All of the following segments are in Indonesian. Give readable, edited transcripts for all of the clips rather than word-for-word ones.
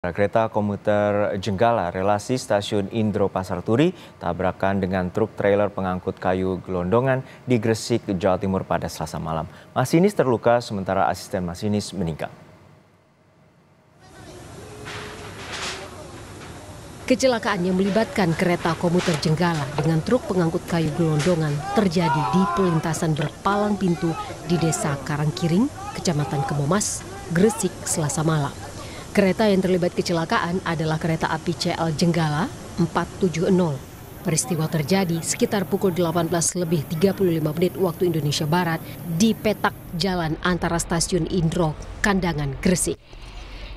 Kereta komuter Jenggala relasi stasiun Indro Pasar Turi tabrakan dengan truk trailer pengangkut kayu gelondongan di Gresik, Jawa Timur pada Selasa malam. Masinis terluka sementara asisten masinis meninggal. Kecelakaan yang melibatkan kereta komuter Jenggala dengan truk pengangkut kayu gelondongan terjadi di pelintasan berpalang pintu di Desa Karangkiring, Kecamatan Kemomas, Gresik, Selasa malam. Kereta yang terlibat kecelakaan adalah kereta api CL Jenggala 470. Peristiwa terjadi sekitar pukul 18.35 waktu Indonesia Barat di petak jalan antara stasiun Indro, Kandangan, Gresik.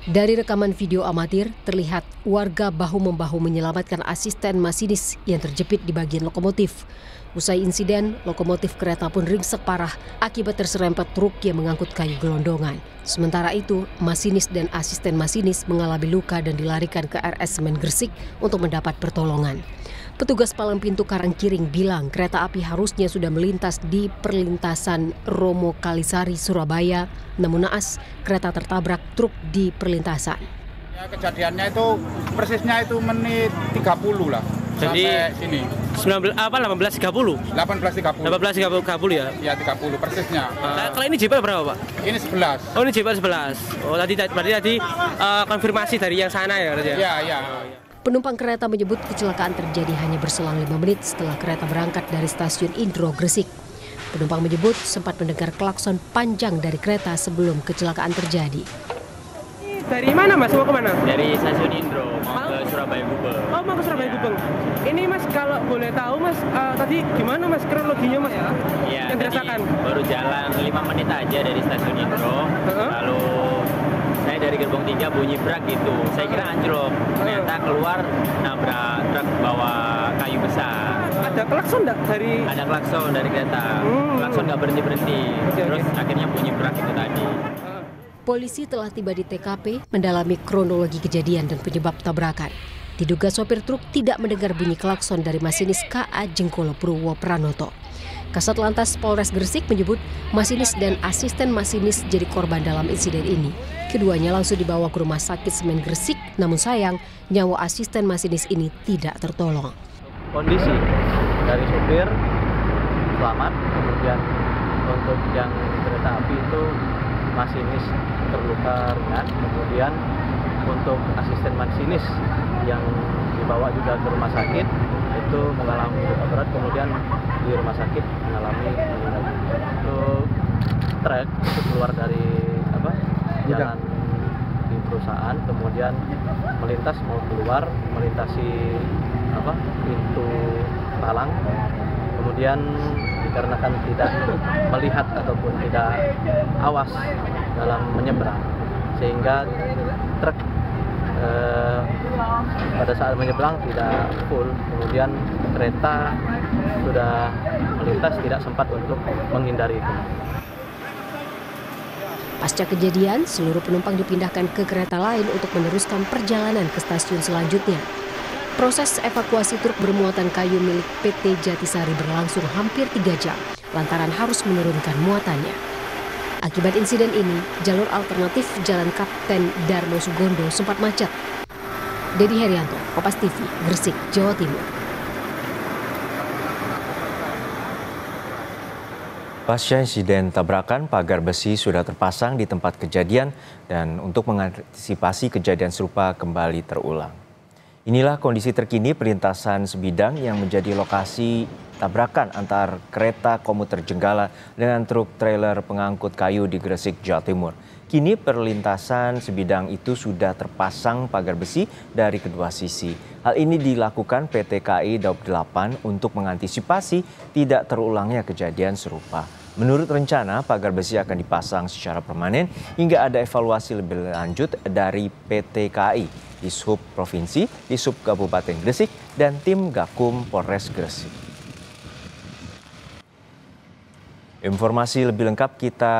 Dari rekaman video amatir, terlihat warga bahu-membahu menyelamatkan asisten masinis yang terjepit di bagian lokomotif. Usai insiden, lokomotif kereta pun ringsek parah akibat terserempet truk yang mengangkut kayu gelondongan. Sementara itu, masinis dan asisten masinis mengalami luka dan dilarikan ke RS Semen Gresik untuk mendapat pertolongan. Petugas palang pintu Karangkiring bilang kereta api harusnya sudah melintas di perlintasan Romo Kalisari, Surabaya. Namun naas, kereta tertabrak truk di perlintasan. Ya, kejadiannya itu persisnya itu menit 30 lah. Jadi sini. 18.30? 18.30 ya? Ya 30 persisnya. Kalau ini JPL berapa, Pak? Ini 11. Oh, ini JPL 11. Oh, berarti konfirmasi dari yang sana ya? Ya. Penumpang kereta menyebut kecelakaan terjadi hanya berselang 5 menit setelah kereta berangkat dari stasiun Indro, Gresik. Penumpang menyebut sempat mendengar klakson panjang dari kereta sebelum kecelakaan terjadi. Dari mana, Mas? Mau ke mana? Dari stasiun Indro mau ke Surabaya Gubeng. Oh, mau ke Surabaya Gubeng. Ini, Mas, kalau boleh tahu, Mas, tadi gimana, Mas, kronologinya, Mas? Iya, yang dirasakan? Baru jalan 5 menit aja dari stasiun Indro. Lalu saya dari gerbong 3 bunyi brak gitu. Saya kira anjlok. Ternyata keluar nabrak truk bawa kayu besar. Ada klakson enggak dari? Ada klakson dari kereta. Klakson nggak berhenti-berhenti. Terus akhirnya bunyi brak itu tadi. Polisi telah tiba di TKP mendalami kronologi kejadian dan penyebab tabrakan. Diduga sopir truk tidak mendengar bunyi klakson dari masinis KA Jengkolo Purwo Pranoto. Kasat Lantas Polres Gresik menyebut masinis dan asisten masinis jadi korban dalam insiden ini. Keduanya langsung dibawa ke Rumah Sakit Semen Gresik, namun sayang nyawa asisten masinis ini tidak tertolong. Kondisi dari sopir selamat, kemudian untuk yang kereta api itu masinis terluka ringan, kemudian untuk asisten masinis yang dibawa juga ke rumah sakit itu mengalami luka berat, kemudian di rumah sakit mengalami meninggal. Untuk truk itu keluar dari jalan di perusahaan, kemudian melintas mau keluar melintasi pintu palang, kemudian dikarenakan tidak melihat ataupun tidak awas dalam menyeberang, sehingga truk pada saat menyeberang tidak full, kemudian kereta sudah melintas tidak sempat untuk menghindari itu. Pasca kejadian, seluruh penumpang dipindahkan ke kereta lain untuk meneruskan perjalanan ke stasiun selanjutnya. Proses evakuasi truk bermuatan kayu milik PT Jatisari berlangsung hampir 3 jam lantaran harus menurunkan muatannya. Akibat insiden ini, jalur alternatif Jalan Kapten Darmo Sugondo sempat macet. Dedi Herianto, Kompas TV, Gresik, Jawa Timur. Pasca insiden tabrakan, pagar besi sudah terpasang di tempat kejadian dan untuk mengantisipasi kejadian serupa kembali terulang. Inilah kondisi terkini perlintasan sebidang yang menjadi lokasi tabrakan antar kereta komuter Jenggala dengan truk trailer pengangkut kayu di Gresik, Jawa Timur. Kini perlintasan sebidang itu sudah terpasang pagar besi dari kedua sisi. Hal ini dilakukan PT KAI Daob 8 untuk mengantisipasi tidak terulangnya kejadian serupa. Menurut rencana, pagar besi akan dipasang secara permanen hingga ada evaluasi lebih lanjut dari PT KAI, Dishub Provinsi, Dishub Kabupaten Gresik, dan tim Gakum Polres Gresik. Informasi lebih lengkap kita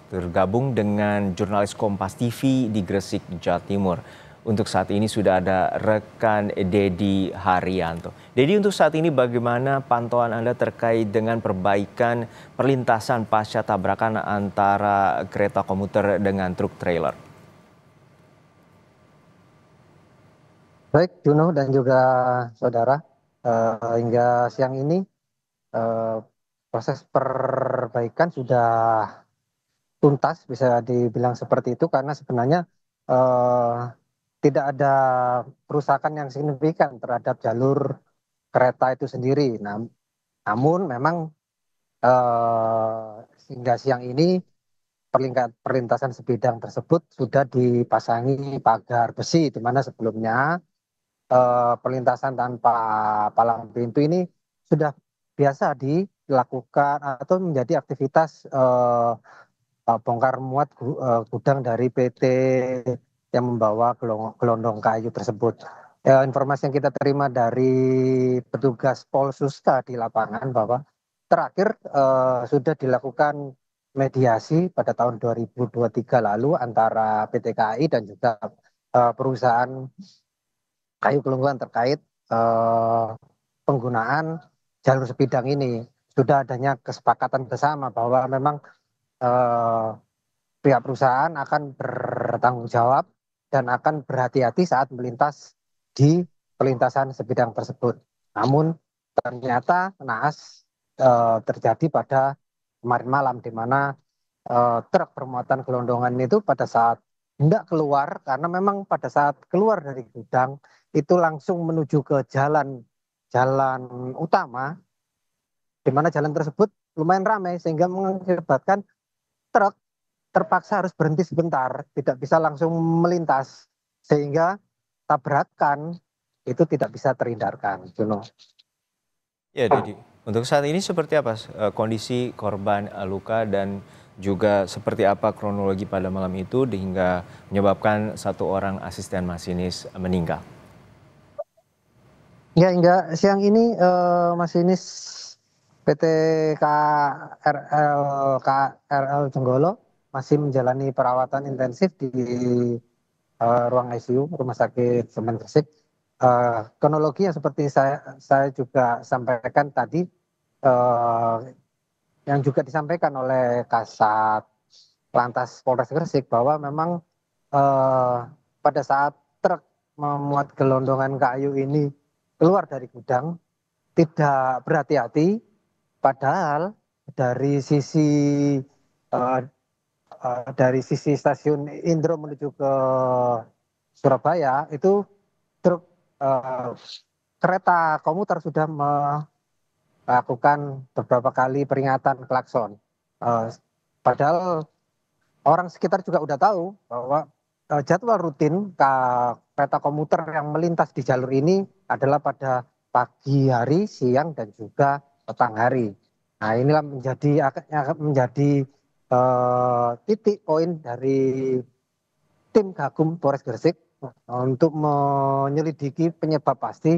tergabung dengan jurnalis Kompas TV di Gresik, Jawa Timur. Untuk saat ini sudah ada rekan Dedi Haryanto. Dedi, untuk saat ini bagaimana pantauan Anda terkait dengan perbaikan perlintasan pasca tabrakan antara kereta komuter dengan truk trailer? Baik, Juno dan juga saudara, hingga siang ini eh, proses perbaikan sudah tuntas, bisa dibilang seperti itu, karena sebenarnya eh, tidak ada kerusakan yang signifikan terhadap jalur kereta itu sendiri. Namun memang hingga siang ini perlintasan sebidang tersebut sudah dipasangi pagar besi, di mana sebelumnya perlintasan tanpa palang pintu ini sudah biasa dilakukan atau menjadi aktivitas bongkar muat gudang dari PT yang membawa gelondong kayu tersebut. Informasi yang kita terima dari petugas Polsuska di lapangan bahwa terakhir sudah dilakukan mediasi pada tahun 2023 lalu antara PT KAI dan juga perusahaan kayu gelondongan terkait eh, penggunaan jalur sebidang ini. Sudah adanya kesepakatan bersama bahwa memang eh, pihak perusahaan akan bertanggung jawab dan akan berhati-hati saat melintas di perlintasan sebidang tersebut. Namun ternyata naas terjadi pada kemarin malam, di mana truk bermuatan gelondongan itu pada saat hendak keluar, karena memang pada saat keluar dari gudang itu langsung menuju ke jalan utama, di mana jalan tersebut lumayan ramai sehingga mengakibatkan truk terpaksa harus berhenti sebentar, tidak bisa langsung melintas, sehingga tabrakan itu tidak bisa terhindarkan. Juno. Ya, Dedi. Untuk saat ini seperti apa kondisi korban luka dan juga seperti apa kronologi pada malam itu hingga menyebabkan satu orang asisten masinis meninggal? Ya, hingga siang ini masinis PT KRL Jenggolo masih menjalani perawatan intensif di ruang ICU Rumah Sakit Semen Gresik. Kronologi yang seperti saya juga sampaikan tadi, eh, yang juga disampaikan oleh Kasat Lantas Polres Gresik, bahwa memang eh, pada saat truk memuat gelondongan kayu ini keluar dari gudang tidak berhati-hati, padahal dari sisi eh, stasiun Indro menuju ke Surabaya itu truk eh, kereta komuter sudah melakukan beberapa kali peringatan klakson. Eh, Padahal orang sekitar juga udah tahu bahwa jadwal rutin kereta komuter yang melintas di jalur ini adalah pada pagi hari, siang, dan juga petang hari. Nah, inilah akan menjadi titik poin dari tim Gakum Polres Gresik untuk menyelidiki penyebab pasti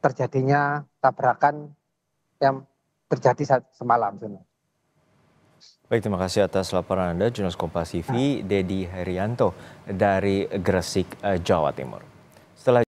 terjadinya tabrakan yang terjadi semalam. Baik, terima kasih atas laporan Anda, Jurnalis Kompas TV, Dedi Herianto dari Gresik, Jawa Timur. Setelah